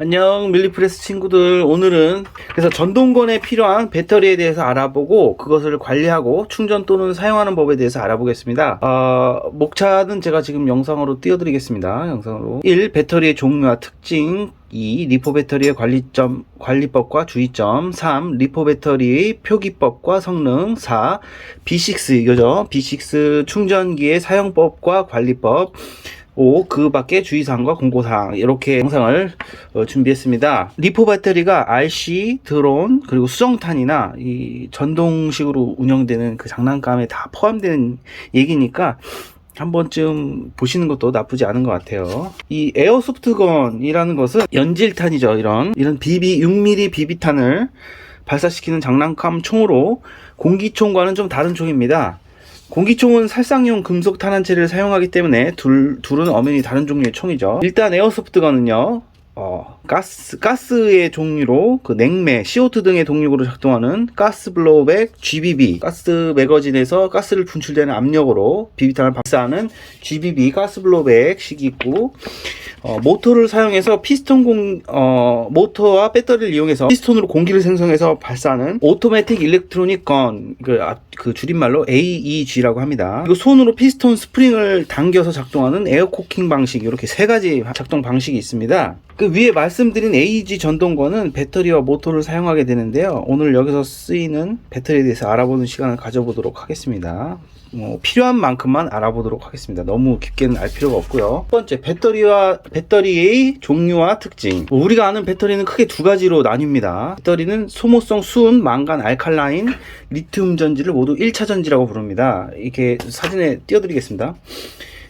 안녕 밀리프레스 친구들. 오늘은 그래서 전동건에 필요한 배터리에 대해서 알아보고 그것을 관리하고 충전 또는 사용하는 법에 대해서 알아보겠습니다. 목차는 제가 지금 영상으로 띄워드리겠습니다. 영상으로 1. 배터리의 종류와 특징. 2. 리포 배터리의 관리법과 주의점. 3. 리포 배터리의 표기법과 성능. 4. B6 이거죠. B6 충전기의 사용법과 관리법. 5. 그 밖의 주의사항과 공고사항. 이렇게 영상을 준비했습니다. 리포 배터리가 RC, 드론, 그리고 수정탄이나 이 전동식으로 운영되는 그 장난감에 다 포함되는 얘기니까 한 번쯤 보시는 것도 나쁘지 않은 것 같아요. 이 에어소프트건이라는 것은 연질탄이죠. 이런 6mm 비비탄을 발사시키는 장난감 총으로 공기총과는 좀 다른 총입니다. 공기총은 살상용 금속 탄환체를 사용하기 때문에 둘은 엄연히 다른 종류의 총이죠. 일단 에어소프트건은요, 가스의 종류로 그 냉매, CO2 등의 동력으로 작동하는 가스 블로우백 GBB, 가스 매거진에서 가스를 분출되는 압력으로 비비탄을 발사하는 GBB 가스 블로우백식이 있고, 모터를 사용해서 모터와 배터리를 이용해서 피스톤으로 공기를 생성해서 발사하는 오토매틱 일렉트로닉 건, 그 줄임말로 AEG라고 합니다. 그리고 손으로 피스톤 스프링을 당겨서 작동하는 에어코킹 방식, 이렇게 세 가지 작동 방식이 있습니다. 그 위에 말씀드린 AEG 전동건은 배터리와 모터를 사용하게 되는데요. 오늘 여기서 쓰이는 배터리에 대해서 알아보는 시간을 가져보도록 하겠습니다. 필요한 만큼만 알아보도록 하겠습니다. 너무 깊게는 알 필요가 없고요. 첫 번째, 배터리의 종류와 특징. 우리가 아는 배터리는 크게 두 가지로 나뉩니다. 배터리는 소모성 수은, 망간, 알칼라인, 리튬 전지를 모두 1차 전지라고 부릅니다. 이렇게 사진에 띄워드리겠습니다.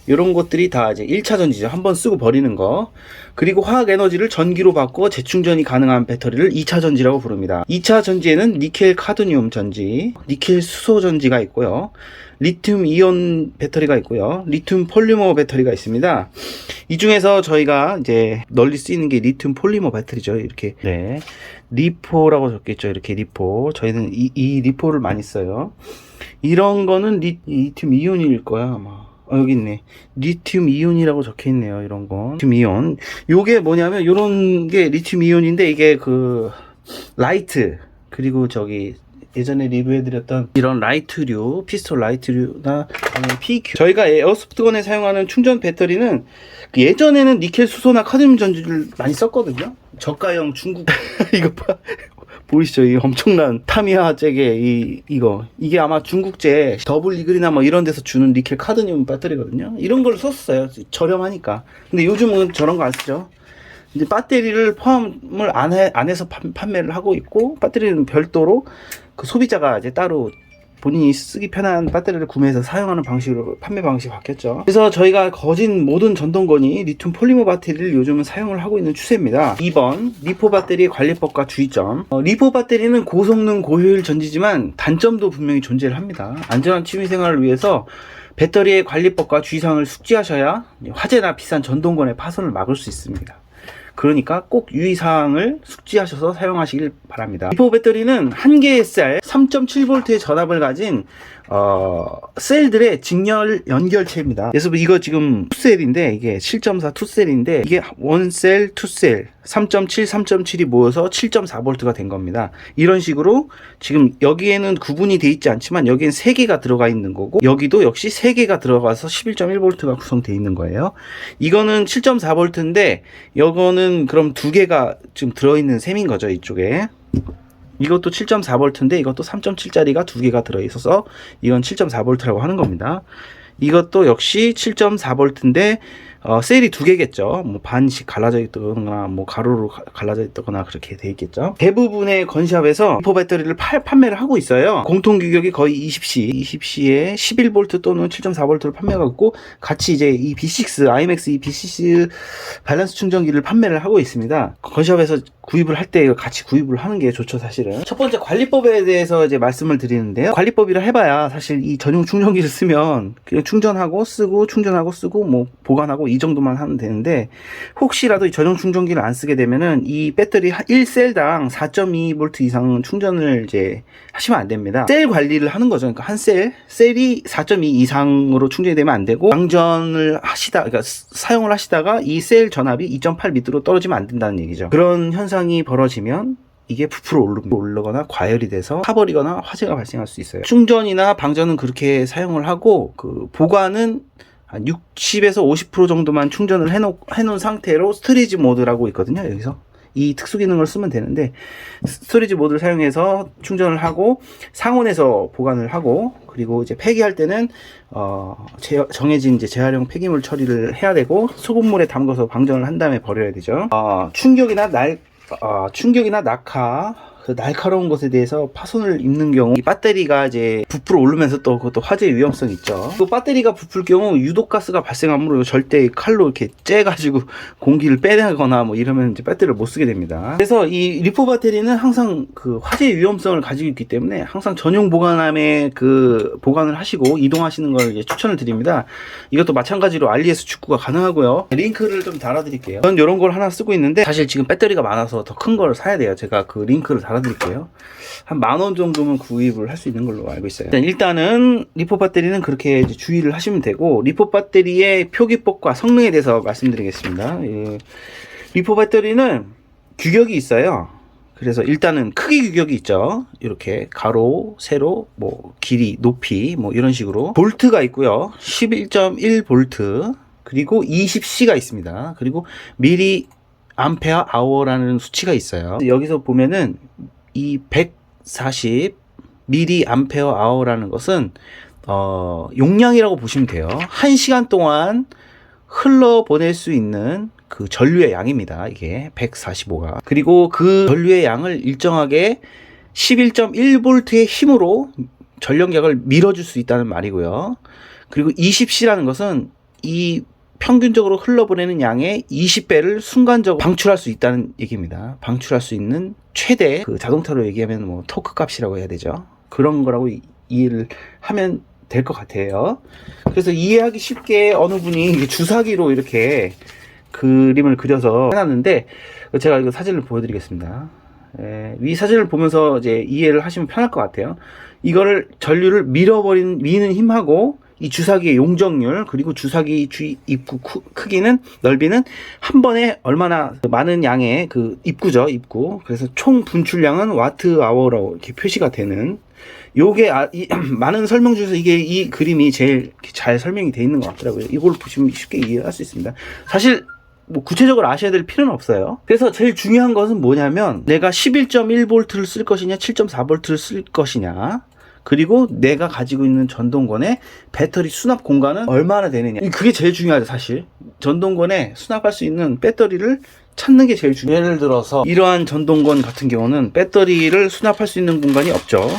이런 것들이 다 이제 1차 전지죠. 한번 쓰고 버리는 거. 그리고 화학 에너지를 전기로 바꿔 재충전이 가능한 배터리를 2차 전지라고 부릅니다. 2차 전지에는 니켈 카드뮴 전지, 니켈 수소 전지가 있고요. 리튬 이온 배터리가 있고요. 리튬 폴리머 배터리가 있습니다. 이 중에서 저희가 이제 널리 쓰이는 게 리튬 폴리머 배터리죠. 이렇게, 네. 리포라고 적혀있죠. 이렇게 리포. 저희는 이 리포를 많이 써요. 이런 거는 리튬 이온일 거야, 아마. 여기 있네. 리튬 이온이라고 적혀 있네요. 이런 거. 리튬 이온. 요게 뭐냐면, 요런 게 리튬 이온인데, 이게 라이트. 그리고 예전에 리뷰해드렸던 이런 라이트류, 피스톨 라이트류나 PQ. 저희가 에어소프트건에 사용하는 충전 배터리는 예전에는 니켈 수소나 카드뮴 전지를 많이 썼거든요. 저가형 중국. 이거 봐. 보이시죠? 이 엄청난 타미야 잭의 이게 아마 중국제 더블 이글이나 뭐 이런 데서 주는 니켈 카드뮴 배터리거든요. 이런 걸 썼어요. 저렴하니까. 근데 요즘은 저런 거 안 쓰죠. 이제 배터리를 포함을 안 해서 판매를 하고 있고, 배터리는 별도로 그 소비자가 이제 따로 본인이 쓰기 편한 배터리를 구매해서 사용하는 방식으로 판매 방식이 바뀌었죠. 그래서 저희가 거진 모든 전동건이 리튬 폴리머 배터리를 요즘은 사용을 하고 있는 추세입니다. 2번, 리포 배터리의 관리법과 주의점. 리포 배터리는 고성능 고효율 전지지만 단점도 분명히 존재를 합니다. 안전한 취미생활을 위해서 배터리의 관리법과 주의사항을 숙지하셔야 화재나 비싼 전동건의 파손을 막을 수 있습니다. 그러니까 꼭 유의사항을 숙지하셔서 사용하시길 바랍니다. 리포 배터리는 한 개의 셀 3.7V의 전압을 가진 셀들의 직렬 연결체입니다. 그래서 이거 지금 2셀인데, 이게 7.4 2셀인데, 이게 1셀, 2셀 3.7, 3.7이 모여서 7.4V가 된 겁니다. 이런 식으로 지금 여기에는 구분이 돼 있지 않지만 여기엔 3개가 들어가 있는 거고, 여기도 역시 3개가 들어가서 11.1V가 구성되어 있는 거예요. 이거는 7.4V인데 이거는 그럼 2개가 지금 들어있는 셈인 거죠. 이쪽에 이것도 7.4V인데 이것도 3.7짜리가 2개가 들어있어서 이건 7.4V라고 하는 겁니다. 이것도 역시 7.4V인데 셀이 2개겠죠. 뭐 반씩 갈라져 있거나 뭐 가로로 갈라져 있거나 그렇게 돼 있겠죠. 대부분의 건샵에서 리포 배터리를 판매를 하고 있어요. 공통 규격이 거의 20C에 11V 또는 7.4V를 판매하고 있고, 같이 이제 이 B6 IMAX 이 B6 밸런스 충전기를 판매를 하고 있습니다. 건샵에서 구입을 할 때 같이 구입을 하는 게 좋죠, 사실은. 첫 번째 관리법에 대해서 이제 말씀을 드리는데요. 관리법이라 해봐야 사실 이 전용 충전기를 쓰면 그냥 충전하고 쓰고 충전하고 쓰고 뭐 보관하고 이 정도만 하면 되는데, 혹시라도 이 전용 충전기를 안 쓰게 되면은 이 배터리 1셀당 4.2V 이상 충전을 이제 하시면 안 됩니다. 셀 관리를 하는 거죠. 그러니까 한 셀이 4.2 이상으로 충전이 되면 안 되고, 방전을 그러니까 사용을 하시다가 이 셀 전압이 2.8 밑으로 떨어지면 안 된다는 얘기죠. 그런 현상이 벌어지면 이게 부풀어 오르거나 과열이 돼서 타버리거나 화재가 발생할 수 있어요. 충전이나 방전은 그렇게 사용을 하고, 그 보관은 한 60에서 50% 정도만 충전을 해놓은 상태로 스토리지 모드라고 있거든요. 여기서 이 특수 기능을 쓰면 되는데, 스토리지 모드를 사용해서 충전을 하고 상온에서 보관을 하고, 그리고 이제 폐기할 때는 정해진 이제 재활용 폐기물 처리를 해야 되고, 소금물에 담가서 방전을 한 다음에 버려야 되죠. 충격이나 낙하, 그 날카로운 것에 대해서 파손을 입는 경우 이 배터리가 이제 부풀어 오르면서 또 그것도 화재 위험성이 있죠. 또 배터리가 부풀 경우 유독가스가 발생하므로 절대 칼로 이렇게 째가지고 공기를 빼내거나 뭐 이러면 이제 배터리를 못 쓰게 됩니다. 그래서 이 리포 배터리는 항상 그 화재 위험성을 가지고 있기 때문에 항상 전용 보관함에 그 보관을 하시고 이동하시는 걸 이제 추천을 드립니다. 이것도 마찬가지로 RES 축구가 가능하고요. 링크를 좀 달아드릴게요. 저는 이런 걸 하나 쓰고 있는데, 사실 지금 배터리가 많아서 더 큰 걸 사야 돼요. 제가 그 링크를 달아드릴게요. 한 10,000원 정도면 구입을 할 수 있는 걸로 알고 있어요. 일단은 리포 배터리는 그렇게 이제 주의를 하시면 되고, 리포 배터리의 표기법과 성능에 대해서 말씀드리겠습니다. 예. 리포 배터리는 규격이 있어요. 그래서 일단은 크기 규격이 있죠. 이렇게 가로, 세로, 뭐 길이, 높이 뭐 이런 식으로 볼트가 있고요. 11.1V 그리고 20C가 있습니다. 그리고 미리 암페어 아워라는 수치가 있어요. 여기서 보면은 이 140 미리 암페어 아워라는 것은 용량이라고 보시면 돼요. 1시간 동안 흘러보낼 수 있는 그 전류의 양입니다. 이게 145가. 그리고 그 전류의 양을 일정하게 11.1V의 힘으로 전력량을 밀어줄 수 있다는 말이고요. 그리고 20C라는 것은 이 평균적으로 흘러보내는 양의 20배를 순간적으로 방출할 수 있다는 얘기입니다. 방출할 수 있는 최대, 그 자동차로 얘기하면 뭐 토크 값이라고 해야 되죠. 그런 거라고 이해를 하면 될 것 같아요. 그래서 이해하기 쉽게 어느 분이 주사기로 이렇게 그림을 그려서 해놨는데, 제가 이거 사진을 보여드리겠습니다. 위 사진을 보면서 이제 이해를 하시면 편할 것 같아요. 이거를 전류를 미는 힘하고 이 주사기의 용적률, 그리고 주사기 주위 입구 크기는, 넓이는 한 번에 얼마나 많은 양의 그 입구죠, 입구. 그래서 총 분출량은 와트 아워로 이렇게 표시가 되는, 요게 많은 설명 중에서 이 그림이 제일 잘 설명이 되어 있는 것 같더라고요. 이걸 보시면 쉽게 이해할 수 있습니다. 사실 뭐 구체적으로 아셔야 될 필요는 없어요. 그래서 제일 중요한 것은 뭐냐면, 내가 11.1V를 쓸 것이냐 7.4V를 쓸 것이냐, 그리고 내가 가지고 있는 전동권의 배터리 수납 공간은 얼마나 되느냐, 그게 제일 중요하죠. 사실 전동권에 수납할 수 있는 배터리를 찾는 게 제일 중요해요. 예를 들어서 이러한 전동권 같은 경우는 배터리를 수납할 수 있는 공간이 없죠.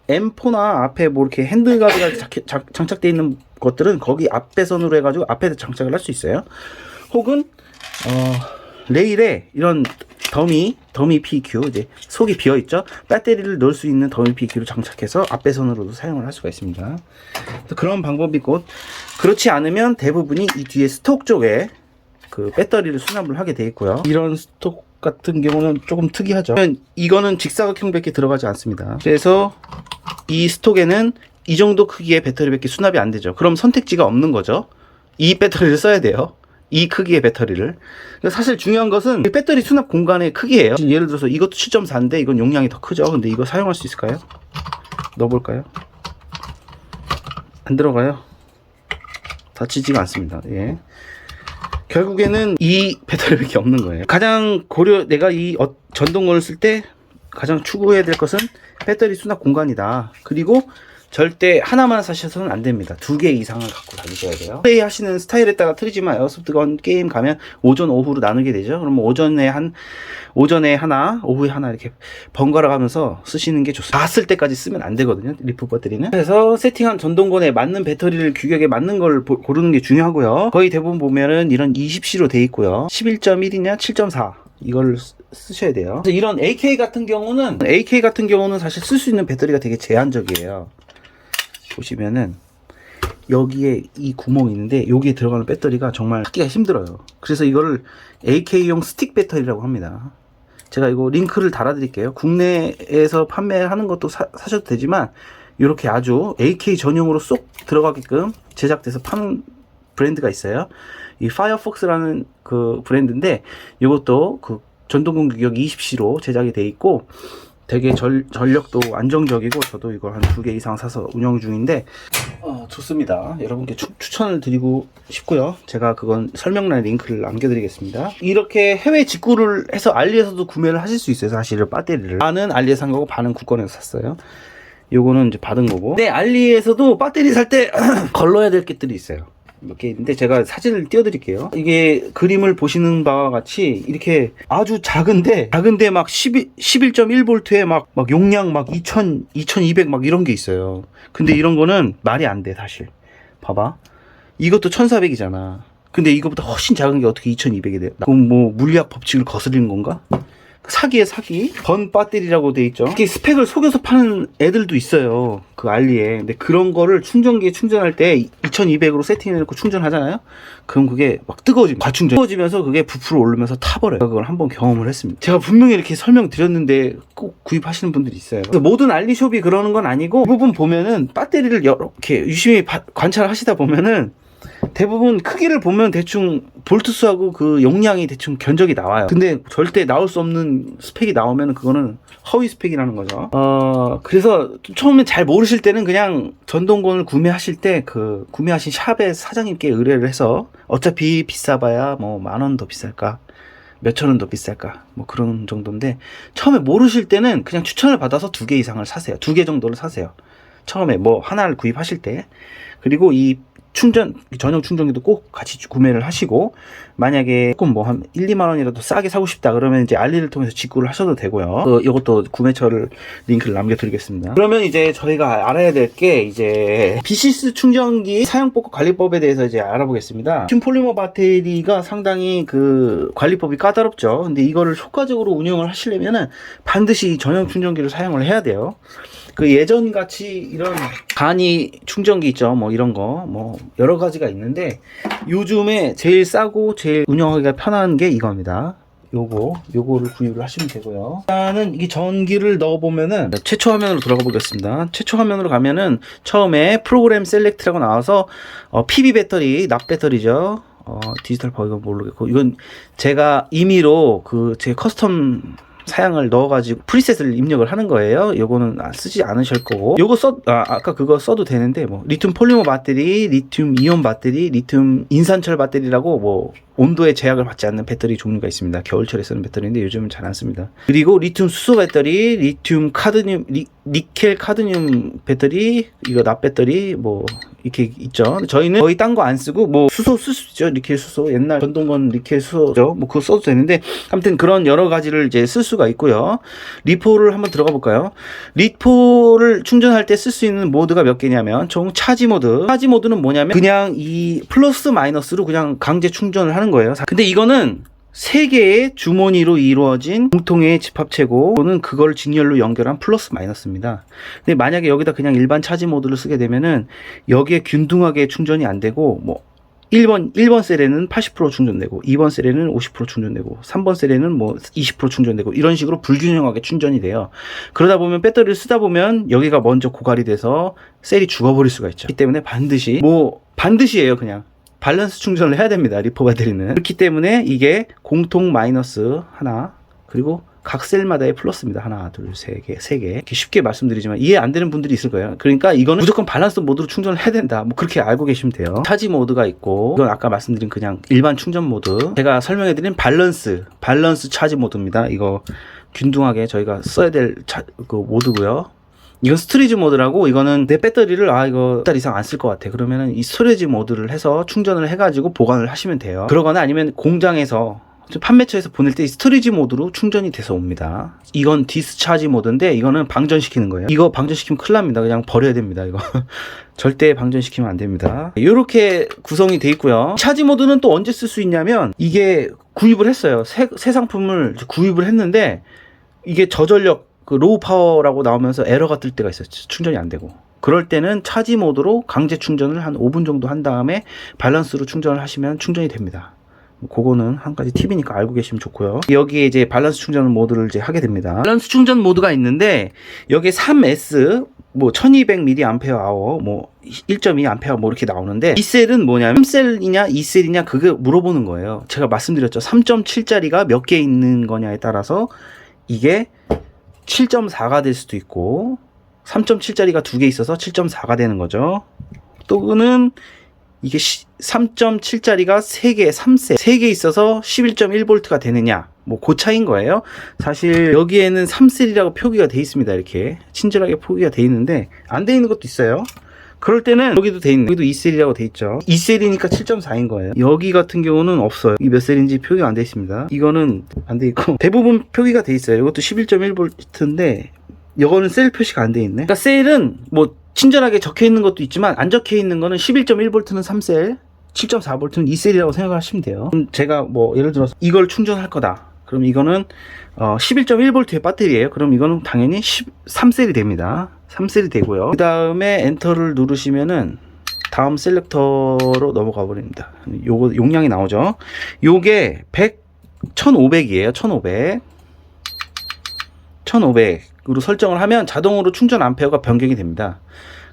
M4나 앞에 뭐 이렇게 핸들가드가 장착되어 있는 것들은 거기 앞배선으로 해가지고 앞에 장착을 할 수 있어요. 혹은 레일에 이런 더미 PQ, 이제 속이 비어있죠. 배터리를 넣을 수 있는 더미 PQ를 장착해서 앞배선으로도 사용을 할 수가 있습니다. 그런 방법이 있고, 그렇지 않으면 대부분이 이 뒤에 스톡 쪽에 그 배터리를 수납을 하게 되어 있고요. 이런 스톡 같은 경우는 조금 특이하죠. 이거는 직사각형밖에 들어가지 않습니다. 그래서 이 스톡에는 이 정도 크기의 배터리밖에 수납이 안 되죠. 그럼 선택지가 없는 거죠. 이 배터리를 써야 돼요. 이 크기의 배터리를. 사실 중요한 것은 배터리 수납 공간의 크기예요. 예를 들어서 이것도 7.4인데 이건 용량이 더 크죠. 근데 이거 사용할 수 있을까요? 넣어볼까요? 안 들어가요. 닫히지가 않습니다. 예. 결국에는 이 배터리밖에 없는 거예요. 가장 내가 이 전동권을 쓸 때 가장 추구해야 될 것은 배터리 수납 공간이다. 그리고 절대 하나만 사셔서는 안 됩니다. 2개 이상을 갖고 다니셔야 돼요. 플레이 하시는 스타일에 따라 틀리지만, 에어소프트건 게임 가면 오전, 오후로 나누게 되죠. 그러면 오전에 하나, 오후에 하나 이렇게 번갈아 가면서 쓰시는 게 좋습니다. 다 쓸 때까지 쓰면 안 되거든요, 리포 배터리는. 그래서 세팅한 전동권에 맞는 배터리를 규격에 맞는 걸 고르는 게 중요하고요. 거의 대부분 보면은 이런 20C로 돼 있고요. 11.1이냐 7.4 이걸 쓰셔야 돼요. 그래서 이런 AK 같은 경우는 사실 쓸 수 있는 배터리가 되게 제한적이에요. 보시면은 여기에 이 구멍이 있는데 여기에 들어가는 배터리가 정말 찾기가 힘들어요. 그래서 이거를 AK용 스틱 배터리라고 합니다. 제가 이거 링크를 달아 드릴게요. 국내에서 판매하는 것도 사셔도 되지만 이렇게 아주 AK 전용으로 쏙 들어가게끔 제작돼서 파는 브랜드가 있어요. 이 파이어폭스라는 그 브랜드인데 이것도 그 전동 공기력 20C로 제작이 돼 있고 되게 전력도 안정적이고 저도 이걸 한 2개 이상 사서 운영 중인데 좋습니다. 여러분께 추천을 드리고 싶고요. 제가 그건 설명란에 링크를 남겨드리겠습니다. 이렇게 해외 직구를 해서 알리에서도 구매를 하실 수 있어요. 사실 배터리를 반은 알리에서 산 거고 반은 국건에서 샀어요. 요거는 이제 받은 거고. 네, 알리에서도 배터리 살 때 걸러야 될 것들이 있어요. 몇 개 있는데 제가 사진을 띄워드릴게요. 이게 그림을 보시는 바와 같이 이렇게 아주 작은데 막 11.1V에 막 용량 막 2200 막 이런 게 있어요. 근데 이런 거는 말이 안 돼, 사실. 봐봐. 이것도 1400이잖아. 근데 이거보다 훨씬 작은 게 어떻게 2200이 돼요? 그럼 뭐 물리학 법칙을 거스르는 건가? 사기에 사기. 번 배터리라고 돼 있죠. 이게 스펙을 속여서 파는 애들도 있어요. 그 알리에. 근데 그런 거를 충전기에 충전할 때 2200으로 세팅해놓고 충전하잖아요. 그럼 그게 막 과충전 뜨거워지면서 그게 부풀어 오르면서 타버려요. 그걸 한번 경험을 했습니다. 제가 분명히 이렇게 설명드렸는데 꼭 구입하시는 분들이 있어요. 그래서 모든 알리숍이 그러는 건 아니고 이 부분 보면은 배터리를 이렇게 유심히 관찰하시다 보면은 대부분 크기를 보면 대충 볼트수하고 그 용량이 대충 견적이 나와요. 근데 절대 나올 수 없는 스펙이 나오면 그거는 허위 스펙이라는 거죠. 그래서 처음에 잘 모르실 때는 그냥 전동권을 구매하실 때 그 구매하신 샵의 사장님께 의뢰를 해서 어차피 비싸봐야 뭐 10,000원 더 비쌀까 몇천 원 더 비쌀까 뭐 그런 정도인데 처음에 모르실 때는 그냥 추천을 받아서 2개 이상을 사세요. 2개 정도를 사세요. 처음에 뭐 하나를 구입하실 때. 그리고 이 전용 충전기도 꼭 같이 구매를 하시고, 만약에 조금 뭐 한 1, 2만 원이라도 싸게 사고 싶다 그러면 이제 알리를 통해서 직구를 하셔도 되고요. 이것도 구매처를 링크를 남겨드리겠습니다. 그러면 이제 저희가 알아야 될 게 이제 BCS 충전기 사용법 관리법에 대해서 이제 알아보겠습니다. 리튬 폴리머 배터리가 상당히 그 관리법이 까다롭죠. 근데 이거를 효과적으로 운영을 하시려면은 반드시 전용 충전기를 사용을 해야 돼요. 그 예전 같이 이런 간이 충전기 있죠. 뭐 이런 거 뭐 여러 가지가 있는데 요즘에 제일 싸고 제일 운영하기가 편한 게 이겁니다. 요거를 구입을 하시면 되고요. 일단은 이 전기를 넣어 보면은 최초 화면으로 들어가 보겠습니다. 최초 화면으로 가면은 처음에 프로그램 셀렉트라고 나와서 PB 배터리, 납 배터리죠. 디지털 파워 이건 모르겠고, 이건 제가 임의로 제 커스텀 사양을 넣어가지고 프리셋을 입력을 하는 거예요. 요거는 쓰지 않으실 거고, 요거 아까 그거 써도 되는데, 뭐 리튬 폴리머 배터리, 리튬 이온 배터리, 리튬 인산철 배터리라고 뭐 온도에 제약을 받지 않는 배터리 종류가 있습니다. 겨울철에 쓰는 배터리인데 요즘은 잘 안 씁니다. 그리고 리튬 수소 배터리, 리튬 카드뮴, 니켈 카드뮴 배터리, 이거 납 배터리 뭐 이렇게 있죠. 저희는 거의 딴 거 안 쓰고 뭐 수소 쓸 수 있죠. 니켈 수소, 옛날 전동건 니켈 수소죠. 뭐 그거 써도 되는데, 아무튼 그런 여러 가지를 이제 쓸 수가 있고요. 리포를 한번 들어가 볼까요? 리포를 충전할 때 쓸 수 있는 모드가 몇 개냐면 총 차지 모드는 뭐냐면 그냥 이 플러스 마이너스로 그냥 강제 충전을 하는 거예요. 근데 이거는 3개의 주머니로 이루어진 공통의 집합체고, 또는 그걸 직렬로 연결한 플러스 마이너스입니다. 근데 만약에 여기다 그냥 일반 차지 모드를 쓰게 되면은 여기에 균등하게 충전이 안 되고, 뭐 1번 셀에는 80% 충전되고, 2번 셀에는 50% 충전되고, 3번 셀에는 뭐 20% 충전되고, 이런 식으로 불균형하게 충전이 돼요. 그러다 보면 배터리를 쓰다 보면 여기가 먼저 고갈이 돼서 셀이 죽어버릴 수가 있죠. 그렇기 때문에 반드시예요. 그냥 밸런스 충전을 해야 됩니다. 리포 배터리는. 그렇기 때문에 이게 공통 마이너스 하나, 그리고 각 셀마다의 플러스입니다. 하나, 둘, 세 개. 이렇게 쉽게 말씀드리지만 이해 안 되는 분들이 있을 거예요. 그러니까 이거는 무조건 밸런스 모드로 충전을 해야 된다. 뭐 그렇게 알고 계시면 돼요. 차지 모드가 있고, 이건 아까 말씀드린 그냥 일반 충전 모드. 제가 설명해드린 밸런스 차지 모드입니다. 이거 균등하게 저희가 써야 될 그 모드고요. 이건 스토리지 모드라고, 이거는 내 배터리를 이거 1달 이상 안 쓸 것 같아. 그러면은 이 스토리지 모드를 해서 충전을 해가지고 보관을 하시면 돼요. 그러거나 아니면 공장에서 판매처에서 보낼 때 스토리지 모드로 충전이 돼서 옵니다. 이건 디스차지 모드인데 이거는 방전시키는 거예요. 이거 방전시키면 큰일 납니다. 그냥 버려야 됩니다. 이거 절대 방전시키면 안 됩니다. 이렇게 구성이 돼 있고요. 차지 모드는 또 언제 쓸 수 있냐면, 이게 구입을 했어요. 새 상품을 구입을 했는데 이게 저전력 그 로우 파워라고 나오면서 에러가 뜰 때가 있어요. 충전이 안 되고. 그럴 때는 차지 모드로 강제 충전을 한 5분 정도 한 다음에 밸런스로 충전을 하시면 충전이 됩니다. 그거는 한 가지 팁이니까 알고 계시면 좋고요. 여기에 이제 밸런스 충전 모드를 이제 하게 됩니다. 밸런스 충전 모드가 있는데 여기에 3S 뭐 1200mAh 뭐 1.2A 뭐 이렇게 나오는데 이 셀은 뭐냐면 3셀이냐 2셀이냐 그게 물어보는 거예요. 제가 말씀드렸죠. 3.7짜리가 몇 개 있는 거냐에 따라서 이게 7.4가 될 수도 있고 3.7짜리가 2개 있어서 7.4가 되는 거죠. 또는 이게 3.7짜리가 3개, 3세, 3개 있어서 11.1V가 되느냐. 뭐, 그 차이인 거예요. 사실, 여기에는 3셀이라고 표기가 돼 있습니다. 이렇게. 친절하게 표기가 돼 있는데, 안 돼 있는 것도 있어요. 그럴 때는, 여기도 돼 있는, 여기도 2셀이라고 돼 있죠. 2셀이니까 7.4인 거예요. 여기 같은 경우는 없어요. 이 몇 셀인지 표기가 안 돼 있습니다. 이거는 안 돼 있고, 대부분 표기가 돼 있어요. 이것도 11.1V인데, 이거는 셀 표시가 안 돼 있네. 그러니까 셀은, 뭐, 친절하게 적혀 있는 것도 있지만 안 적혀 있는 거는 11.1V는 3셀, 7.4V는 2셀이라고 생각하시면 돼요. 제가 뭐 예를 들어서 이걸 충전할 거다. 그럼 이거는 11.1V의 배터리예요. 그럼 이거는 당연히 3셀이 됩니다. 3셀이 되고요. 그 다음에 엔터를 누르시면은 다음 셀렉터로 넘어가 버립니다. 요거 용량이 나오죠. 요게 1500이에요. 1500으로 설정을 하면 자동으로 충전 암페어가 변경이 됩니다.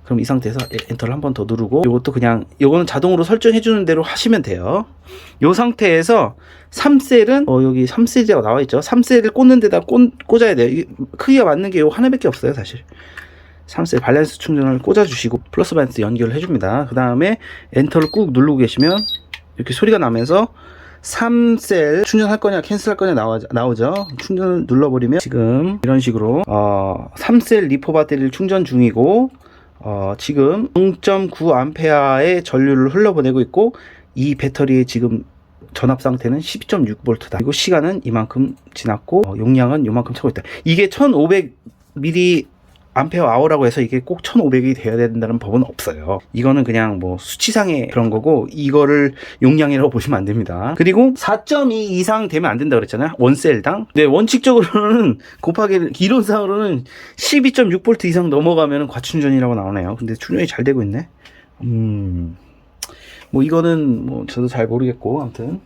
그럼 이 상태에서 엔터를 한 번 더 누르고 이것도 그냥 이거는 자동으로 설정해 주는 대로 하시면 돼요. 이 상태에서 3셀은 여기 3셀이라고 나와 있죠. 3셀을 꽂는 데다 꽂아야 돼요. 크기가 맞는 게 요 하나밖에 없어요, 사실. 3셀 밸런스 충전을 꽂아 주시고 플러스 마이너스 연결을 해 줍니다. 그다음에 엔터를 꾹 누르고 계시면 이렇게 소리가 나면서 3셀 충전할 거냐 캔슬할 거냐 나오죠. 충전을 눌러버리면 지금 이런 식으로 3셀 리포 배터리를 충전 중이고 지금 0.9A의 전류를 흘러보내고 있고 이 배터리의 지금 전압 상태는 12.6V다. 그리고 시간은 이만큼 지났고 용량은 이만큼 차고 있다. 이게 1500mAh라고 해서 이게 꼭 1500이 돼야 된다는 법은 없어요. 이거는 그냥 뭐 수치상의 그런 거고 이거를 용량이라고 보시면 안 됩니다. 그리고 4.2 이상 되면 안 된다 그랬잖아요. 원셀당. 네, 원칙적으로는 곱하기 이론상으로는 12.6V 이상 넘어가면 과충전이라고 나오네요. 근데 충전이 잘 되고 있네. 뭐 이거는 뭐 저도 잘 모르겠고 아무튼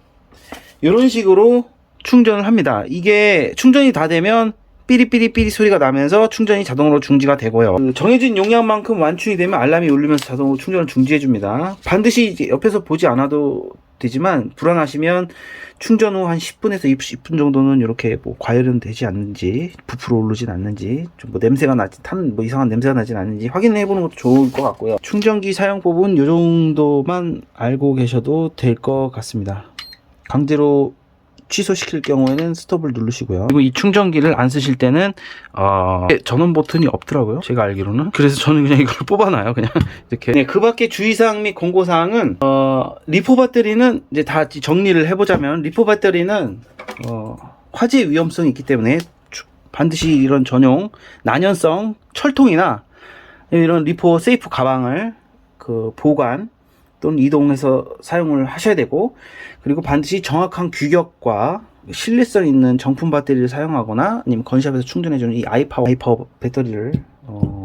이런 식으로 충전을 합니다. 이게 충전이 다 되면 삐리삐리삐리 소리가 나면서 충전이 자동으로 중지가 되고요. 정해진 용량만큼 완충이 되면 알람이 울리면서 자동으로 충전을 중지해 줍니다. 반드시 이제 옆에서 보지 않아도 되지만 불안하시면 충전 후 한 10분에서 20분 정도는 이렇게 뭐 과열은 되지 않는지 부풀어 오르진 않는지 좀 뭐 냄새가 나지 뭐 이상한 냄새가 나진 않는지 확인해 보는 것도 좋을 것 같고요. 충전기 사용법은 이 정도만 알고 계셔도 될 것 같습니다. 강제로 취소시킬 경우에는 스톱을 누르시고요. 그리고 이 충전기를 안 쓰실 때는 전원 버튼이 없더라고요. 제가 알기로는. 그래서 저는 그냥 이걸 뽑아놔요. 그냥 이렇게. 네, 그 밖에 주의사항 및 공고사항은 리포 배터리는 이제 다 정리를 해보자면 리포 배터리는 화재 위험성이 있기 때문에 반드시 이런 전용 난연성 철통이나 이런 리포 세이프 가방을 보관 또는 이동해서 사용을 하셔야 되고 그리고 반드시 정확한 규격과 신뢰성 있는 정품 배터리를 사용하거나 아니면 건샵에서 충전해주는 이 아이파워 배터리를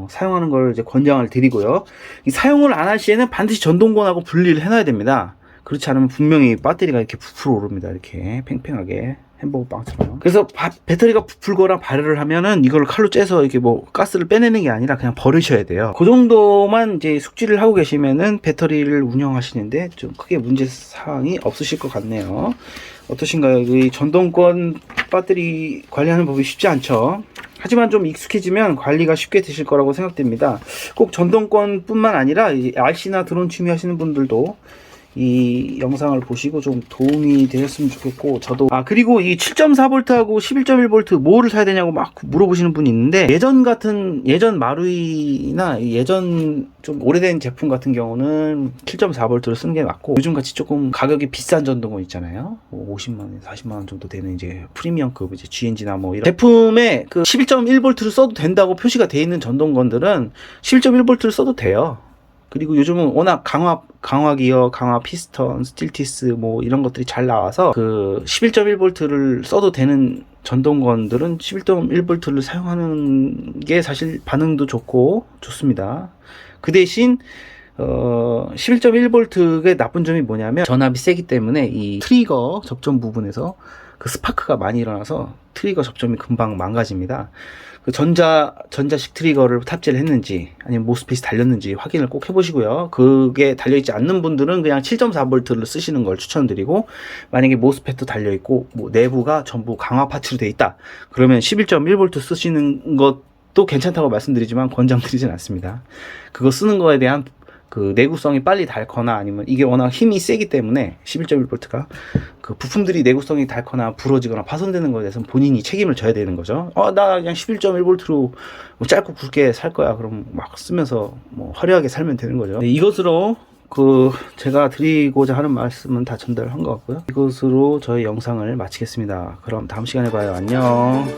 사용하는 걸 이제 권장을 드리고요. 이 사용을 안 할 시에는 반드시 전동권하고 분리를 해놔야 됩니다. 그렇지 않으면 분명히 배터리가 이렇게 부풀어 오릅니다. 이렇게 팽팽하게 햄버거 빵처럼. 그래서 배터리가 부풀거나 발열을 하면은 이걸 칼로 째서 이렇게 뭐 가스를 빼내는 게 아니라 그냥 버리셔야 돼요. 그 정도만 이제 숙지를 하고 계시면은 배터리를 운영하시는데 좀 크게 문제 사항이 없으실 것 같네요. 어떠신가요? 이 전동권 배터리 관리하는 법이 쉽지 않죠. 하지만 좀 익숙해지면 관리가 쉽게 되실 거라고 생각됩니다. 꼭 전동권 뿐만 아니라 RC나 드론 취미 하시는 분들도 이 영상을 보시고 좀 도움이 되셨으면 좋겠고 저도 그리고 이 7.4V하고 11.1V 뭐를 사야 되냐고 막 물어보시는 분이 있는데 예전 마루이나 예전 좀 오래된 제품 같은 경우는 7.4V를 쓰는 게 맞고 요즘같이 조금 가격이 비싼 전동권 있잖아요. 뭐 50만원, 40만원 정도 되는 이제 프리미엄급 이제 GNG나 뭐 이런 제품에 그 11.1V를 써도 된다고 표시가 되어 있는 전동권들은 11.1V를 써도 돼요. 그리고 요즘은 워낙 강화 기어, 강화 피스턴, 스틸티스 뭐 이런 것들이 잘 나와서 그 11.1V를 써도 되는 전동건들은 11.1V를 사용하는 게 사실 반응도 좋고 좋습니다. 그 대신 11.1V의 나쁜 점이 뭐냐면 전압이 세기 때문에 이 트리거 접점 부분에서 그 스파크가 많이 일어나서 트리거 접점이 금방 망가집니다. 그 전자식 트리거를 탑재를 했는지 아니면 모스펫이 달렸는지 확인을 꼭 해보시고요. 그게 달려있지 않는 분들은 그냥 7.4V를 쓰시는 걸 추천드리고, 만약에 모스펫도 달려있고 뭐 내부가 전부 강화 파츠로 되어 있다 그러면 11.1V 쓰시는 것도 괜찮다고 말씀드리지만 권장드리진 않습니다. 그거 쓰는 거에 대한 그 내구성이 빨리 닳거나 아니면 이게 워낙 힘이 세기 때문에 11.1V가 그 부품들이 내구성이 닳거나 부러지거나 파손되는 거에 대해서는 본인이 책임을 져야 되는 거죠. 나 그냥 11.1V로 뭐 짧고 굵게 살 거야. 그럼 막 쓰면서 뭐 화려하게 살면 되는 거죠. 네, 이것으로 그 제가 드리고자 하는 말씀은 다 전달한 것 같고요. 이것으로 저희 영상을 마치겠습니다. 그럼 다음 시간에 봐요. 안녕.